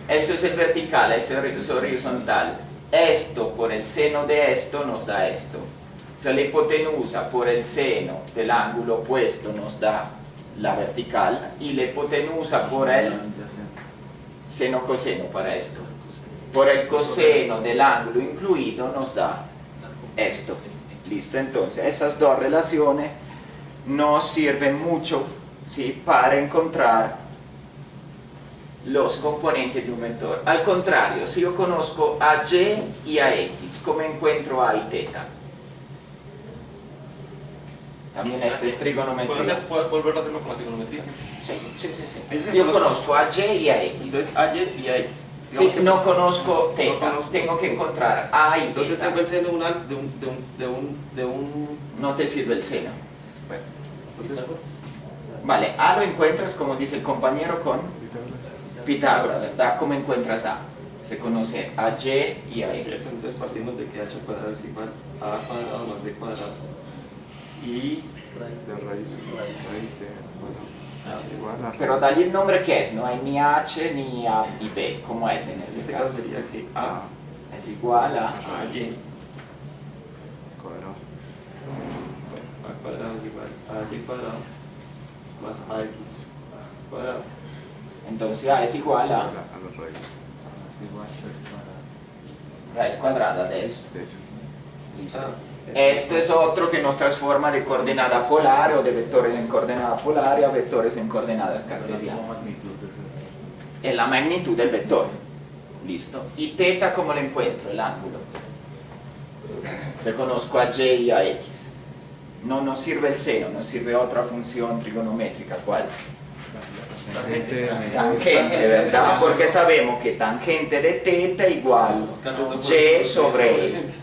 S3: esto es el vertical, esto es el horizontal. Esto por el seno de esto nos da esto. O sea, la hipotenusa por el seno del ángulo opuesto nos da la vertical y la hipotenusa por el seno coseno para esto. Por el coseno del ángulo incluido nos da esto. Listo, entonces esas dos relaciones nos sirven mucho, ¿sí?, para encontrar los componentes de un vector. Al contrario, si yo conozco a Y y a X, ¿cómo encuentro A y teta? También esta es trigonometría.
S1: ¿Puedo volver a hacerlo con la trigonometría?
S3: Sí.
S1: Ese se
S3: Yo
S1: conozco.
S3: conozco a Y y a X.
S1: Entonces AY y AX.
S3: Sí, no conozco teta,
S1: No conozco.
S3: tengo que encontrar A y
S1: Entonces
S3: teta.
S1: tengo el seno de un
S3: No te sirve el seno.
S1: bueno, entonces
S3: Vale, A lo encuentras, como dice el compañero, con Pitágoras, ¿verdad? ¿Cómo encuentras A? Se conoce a Y y a X.
S1: entonces partimos de que h cuadrado es igual a cuadrado más b cuadrado y
S4: de raíz de h igual a
S3: Pero de allí el nombre que es, no hay ni H ni A y B, ¿cómo es en
S1: en
S3: este
S1: este
S3: caso?
S1: caso sería que a
S3: Es igual a
S1: y
S4: cuadrado.
S1: bueno, a cuadrado es igual a y cuadrado más ax cuadrado.
S3: Entonces A es igual a
S4: A la raíz
S3: raíz cuadrada de esto.
S4: de eso.
S3: Listo.
S1: Ah,
S3: Esto es otro que nos transforma de coordenada polar o de vectores en coordenada polar a vectores en coordenadas cartesianas. En la magnitud del vector. Listo. ¿Y teta cómo lo encuentro? El ángulo. Se conozco a Y y a X. No nos sirve el seno, nos sirve otra función trigonométrica. ¿Cuál? Tangente, ¿verdad? Porque sabemos que tangente de teta igual Y sobre X.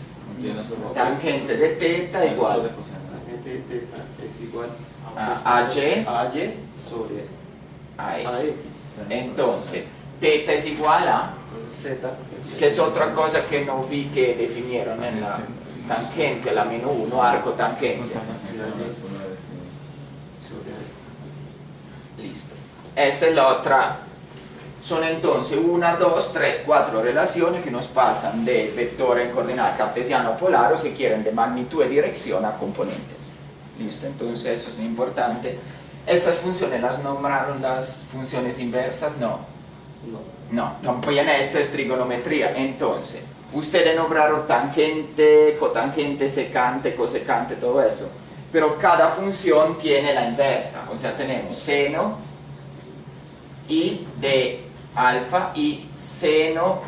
S3: Tangente de teta igual
S1: tangente de teta es igual
S3: a Y
S1: a y sobre
S3: a X.
S1: ax.
S3: Entonces, teta es igual a,
S1: Entonces teta
S3: que es otra cosa que no vi que definieron en la tangente, la menú 1, arco tangente. Listo. Esa es la otra. Son entonces 1, 2, 3, 4 relaciones que nos pasan de vector en coordenada cartesiana o polar, o si quieren de magnitud y dirección a componentes. Listo, entonces eso es importante. Estas funciones las nombraron las funciones inversas, no.
S1: no.
S3: No, también esto es trigonometría. Entonces, Ustedes nombraron tangente, cotangente, secante, cosecante, todo eso. Pero cada función tiene la inversa. O sea, tenemos seno y de alfa y seno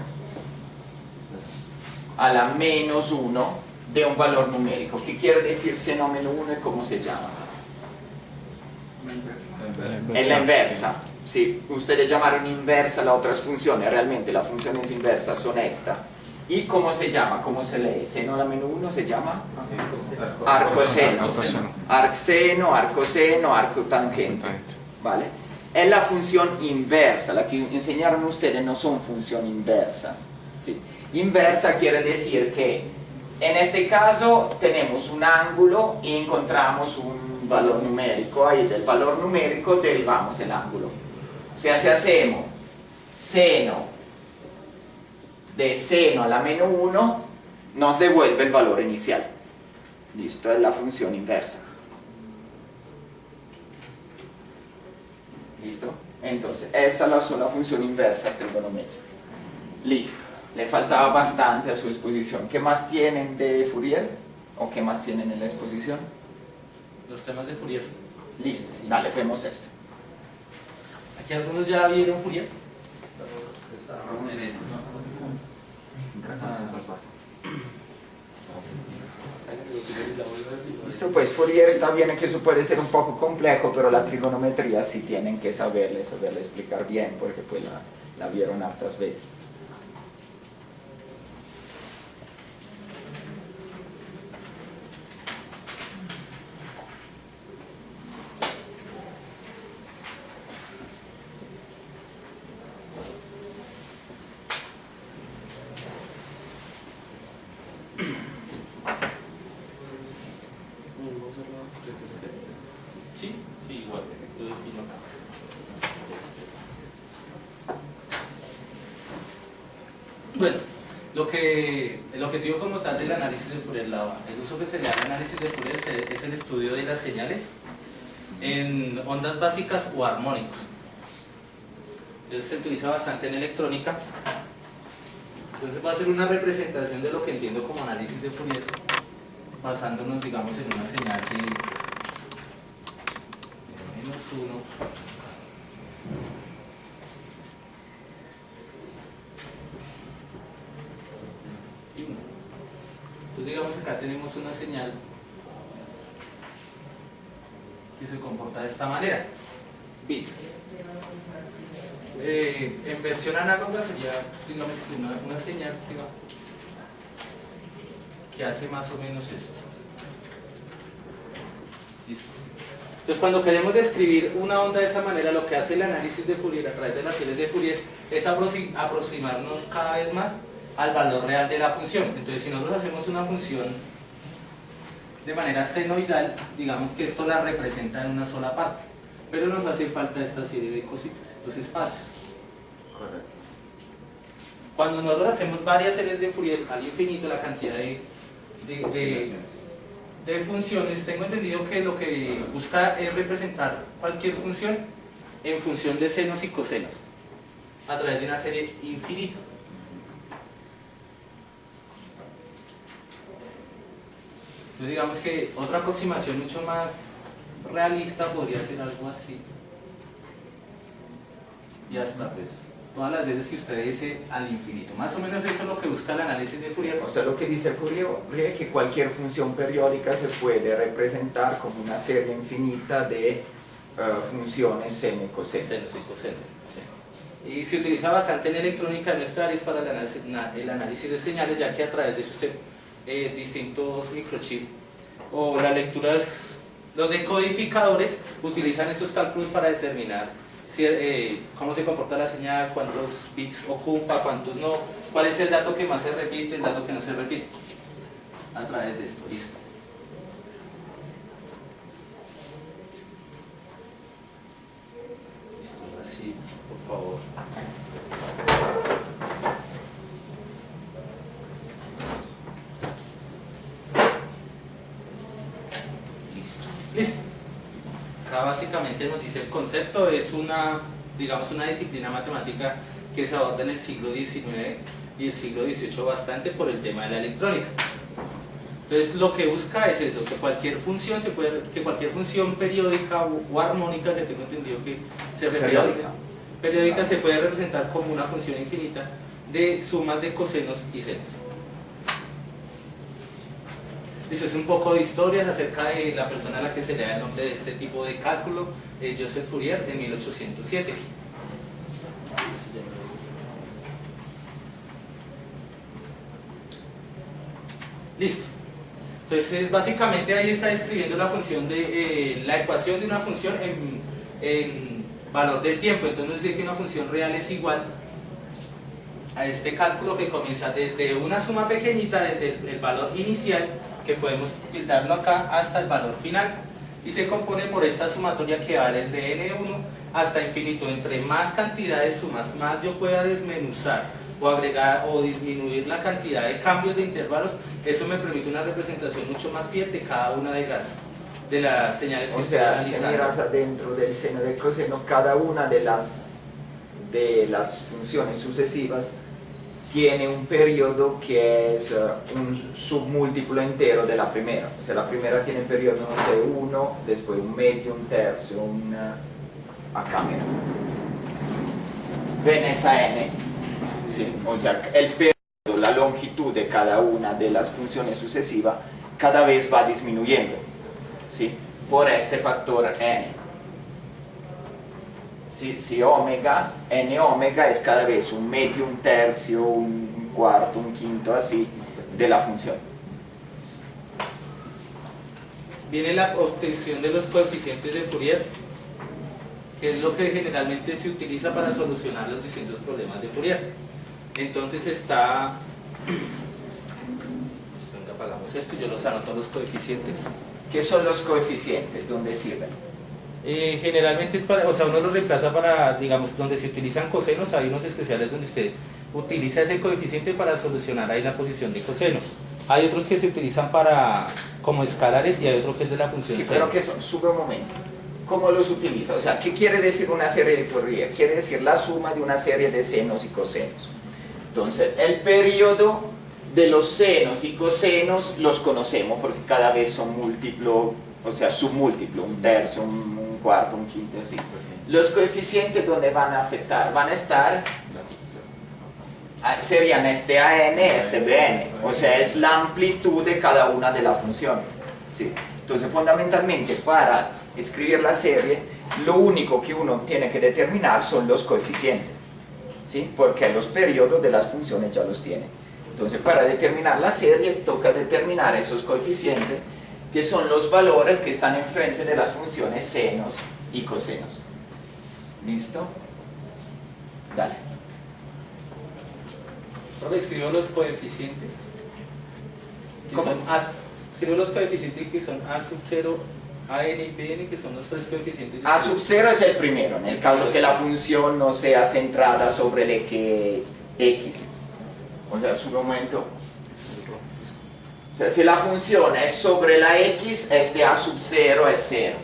S3: a la menos 1 de un valor numérico. ¿Qué quiere decir seno menos 1 y cómo se llama? Es la inversa. Sí, ustedes llamaron inversa las otras funciones, realmente las funciones inversas son esta. ¿Y cómo se llama? ¿Cómo se lee? Seno a la menos 1 se llama arcoseno. Arcseno, arcoseno, arcotangente. ¿Vale? Es la función inversa, la que enseñaron ustedes no son funciones inversas. ¿Sí? Inversa quiere decir que en este caso tenemos un ángulo y encontramos un valor numérico, ahí del valor numérico derivamos el ángulo. O sea, si hacemos seno de seno a la menos 1, nos devuelve el valor inicial. Listo, es la función inversa. ¿Listo? Entonces, esta es la sola función inversa trigonométrica. Listo. Le faltaba bastante a su exposición. ¿Qué más tienen de Fourier? ¿O qué más tienen en la exposición?
S2: Los temas de Fourier.
S3: Listo, dale, vemos esto.
S2: ¿Aquí algunos ya vieron Fourier?
S3: Listo, pues Fourier está bien que eso puede ser un poco complejo, pero la trigonometría sí tienen que saberle explicar bien, porque pues la vieron hartas veces.
S2: Sí, sí, igual. Yo defino acá. Bueno, el objetivo como tal del análisis de Fourier, el uso que se le da al análisis de Fourier es el estudio de las señales en ondas básicas o armónicos. Entonces se utiliza bastante en electrónica. Entonces va a ser una representación de lo que entiendo como análisis de Fourier, basándonos, digamos, en una señal de menos 1 y 1. Entonces digamos que acá tenemos una señal que se comporta de esta manera, bits. En versión análoga sería, digamos, que una señal que hace más o menos esto. Listo. Entonces cuando queremos describir una onda de esa manera, lo que hace el análisis de Fourier a través de las series de Fourier es aproximarnos cada vez más al valor real de la función. Entonces si nosotros hacemos una función de manera senoidal, digamos que esto la representa en una sola parte, pero nos hace falta esta serie de cositas, estos espacios.
S3: Correcto.
S2: Cuando nosotros hacemos varias series de Fourier al infinito, la cantidad de funciones, tengo entendido que lo que busca es representar cualquier función en función de senos y cosenos a través de una serie infinita. Entonces digamos que otra aproximación mucho más realista podría ser algo así. Y hasta pues todas las veces que usted dice al infinito. Más o menos eso es lo que busca el análisis de Fourier.
S3: O sea, lo que dice Fourier es que cualquier función periódica se puede representar como una serie infinita de funciones seno y coseno.
S2: Senos y cosenos. Sí. Y se utiliza bastante en electrónica en nuestra área para el análisis de señales, ya que a través de usted distintos microchips o las lecturas, los decodificadores utilizan estos cálculos para determinar cómo se comporta la señal, cuántos bits ocupa, cuántos no, cuál es el dato que más se repite, el dato que no se repite, a través de esto. Listo. Listo, ahora sí, por favor. Listo. Acá básicamente nos dice el concepto, es una, digamos, una disciplina matemática que se aborda en el siglo XIX y el siglo XVIII bastante por el tema de la electrónica. Entonces lo que busca es eso, que cualquier función periódica o armónica, que tengo entendido que se refiere a periódica, se puede representar como una función infinita de sumas de cosenos y senos. Eso es un poco de historias acerca de la persona a la que se le da el nombre de este tipo de cálculo, Joseph Fourier, en 1807. Listo. Entonces básicamente ahí está describiendo la función de la ecuación de una función en valor del tiempo. Entonces nos dice que una función real es igual a este cálculo que comienza desde una suma pequeñita, desde el valor inicial, que podemos tildarlo acá, hasta el valor final, y se compone por esta sumatoria que va desde n1 hasta infinito. Entre más cantidades sumas, más yo pueda desmenuzar o agregar o disminuir la cantidad de cambios de intervalos, eso me permite una representación mucho más fiel de cada una de las señales que estoy analizando.
S3: Si miras dentro del seno del coseno, cada una de las funciones sucesivas tiene un periodo que es un submúltiplo entero de la primera. O sea, la primera tiene periodo, no sé, 1, después un medio, un tercio, acá mira. Ven esa n. Sí, o sea, el periodo, la longitud de cada una de las funciones sucesivas cada vez va disminuyendo, ¿sí? Por este factor n. Si omega, n omega es cada vez un medio, un tercio, un cuarto, un quinto, así, de la función.
S2: Viene la obtención de los coeficientes de Fourier, que es lo que generalmente se utiliza para solucionar los distintos problemas de Fourier. Entonces está... apagamos esto y yo los anoto los coeficientes.
S3: ¿Qué son los coeficientes? ¿Dónde sirven?
S2: Generalmente es para, o sea, uno los reemplaza para, digamos, donde se utilizan cosenos, hay unos especiales donde usted utiliza ese coeficiente para solucionar ahí la posición de coseno. Hay otros que se utilizan para, como escalares, y hay otro que es de la función
S3: Sí,
S2: seno.
S3: pero ¿qué son? Sube un momento. ¿Cómo los utiliza? O sea, ¿qué quiere decir una serie de Fourier? Quiere decir la suma de una serie de senos y cosenos. Entonces, el periodo de los senos y cosenos los conocemos porque cada vez son múltiplos, o sea, submúltiplo, un tercio, un cuarto, un quinto, así. Los coeficientes, ¿dónde van a afectar? Van a estar, serían este AN, este BN, o sea, es la amplitud de cada una de las funciones, ¿sí? Entonces, fundamentalmente, para escribir la serie, lo único que uno tiene que determinar son los coeficientes, ¿sí? Porque los periodos de las funciones ya los tiene. Entonces, para determinar la serie, toca determinar esos coeficientes, que son los valores que están enfrente de las funciones senos y cosenos. ¿Listo? Dale.
S2: Ahora escribo los coeficientes. Que
S3: ¿Cómo?
S2: son escribo los coeficientes que son A sub 0, AN y BN, que son los tres coeficientes.
S3: A sub 0 es el primero, en el caso que la función no sea centrada sobre el eje X. O sea, su momento. O sea, si la función es sobre la X, es de A sub 0 es 0.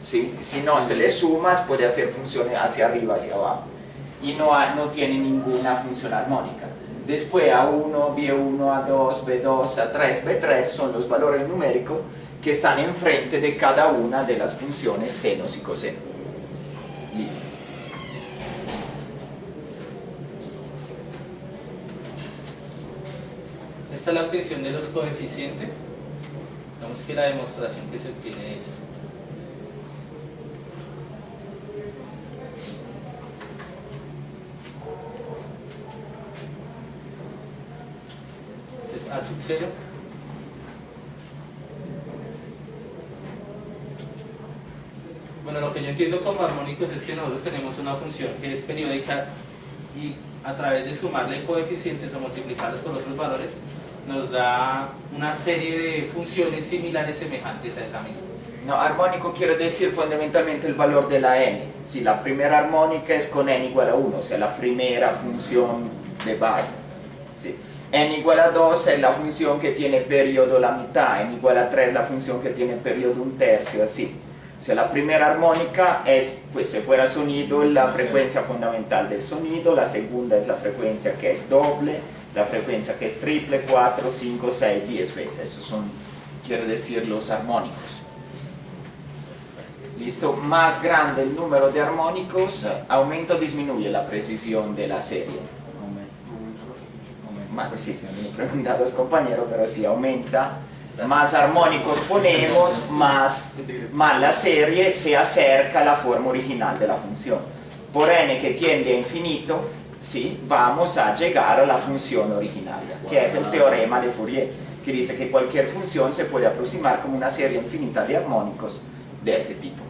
S3: ¿Sí? Si no se le sumas, puede hacer funciones hacia arriba, hacia abajo. Y no tiene ninguna función armónica. Después A1, B1, A2, B2, A3, B3 son los valores numéricos que están enfrente de cada una de las funciones senos y cosenos. Listo.
S2: Esta es la obtención de los coeficientes. Digamos que la demostración que se obtiene es A sub 0 bueno, lo que yo entiendo como armónicos es que nosotros tenemos una función que es periódica y a través de sumarle coeficientes o multiplicarlos por otros valores nos da una serie de funciones similares semejantes a esa misma.
S3: No, armónico quiere decir fundamentalmente el valor de la n. Si la primera armónica es con n igual a 1, o sea, la primera función de base. ¿Sí? N igual a 2 es la función que tiene periodo la mitad, n igual a 3 la función que tiene periodo un tercio, así. O sea, la primera armónica es, pues si fuera sonido, la frecuencia fundamental del sonido, la segunda es la frecuencia que es doble, la frecuencia que es triple, 4, 5, 6, 10 veces. Esos son, quiere decir, los armónicos. Listo, más grande el número de armónicos, aumenta o disminuye la precisión de la serie. Bueno, sí, me lo preguntan los compañeros, pero sí aumenta. Más armónicos ponemos, más la serie se acerca a la forma original de la función. Por n que tiende a infinito, ¿sí? Vamos a llegar a la función originaria, que es el teorema de Fourier, que dice que cualquier función se puede aproximar como una serie infinita de armónicos de ese tipo.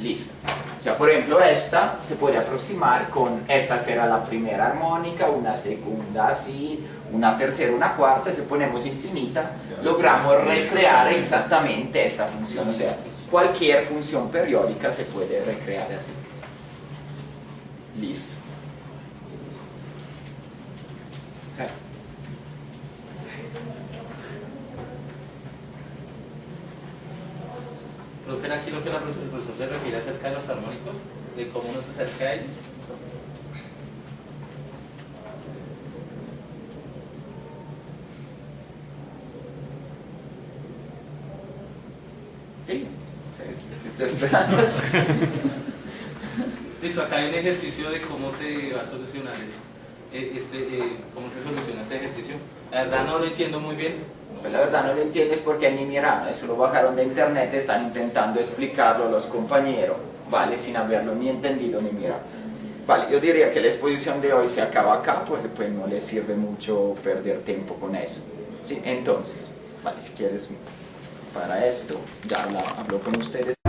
S3: Listo. O sea, por ejemplo, esta se puede aproximar con, esa será la primera armónica, una segunda así, una tercera, una cuarta, y si ponemos infinita, logramos recrear exactamente esta función. O sea, cualquier función periódica se puede recrear así. Listo.
S2: Creo que era aquí lo que el profesor se refiere acerca de los armónicos, de cómo uno se acerca a ellos.
S3: Sí, estoy esperando.
S2: Listo, acá hay un ejercicio de cómo se va a solucionar cómo se soluciona este ejercicio. La verdad no lo entiendo muy bien.
S3: Pues la verdad no lo entiendes porque ni miraron, eso lo bajaron de internet, están intentando explicarlo a los compañeros, ¿vale? Sin haberlo ni entendido ni mirado. Vale, yo diría que la exposición de hoy se acaba acá porque pues no les sirve mucho perder tiempo con eso, ¿sí? Entonces, vale, si quieres para esto, ya hablo con ustedes.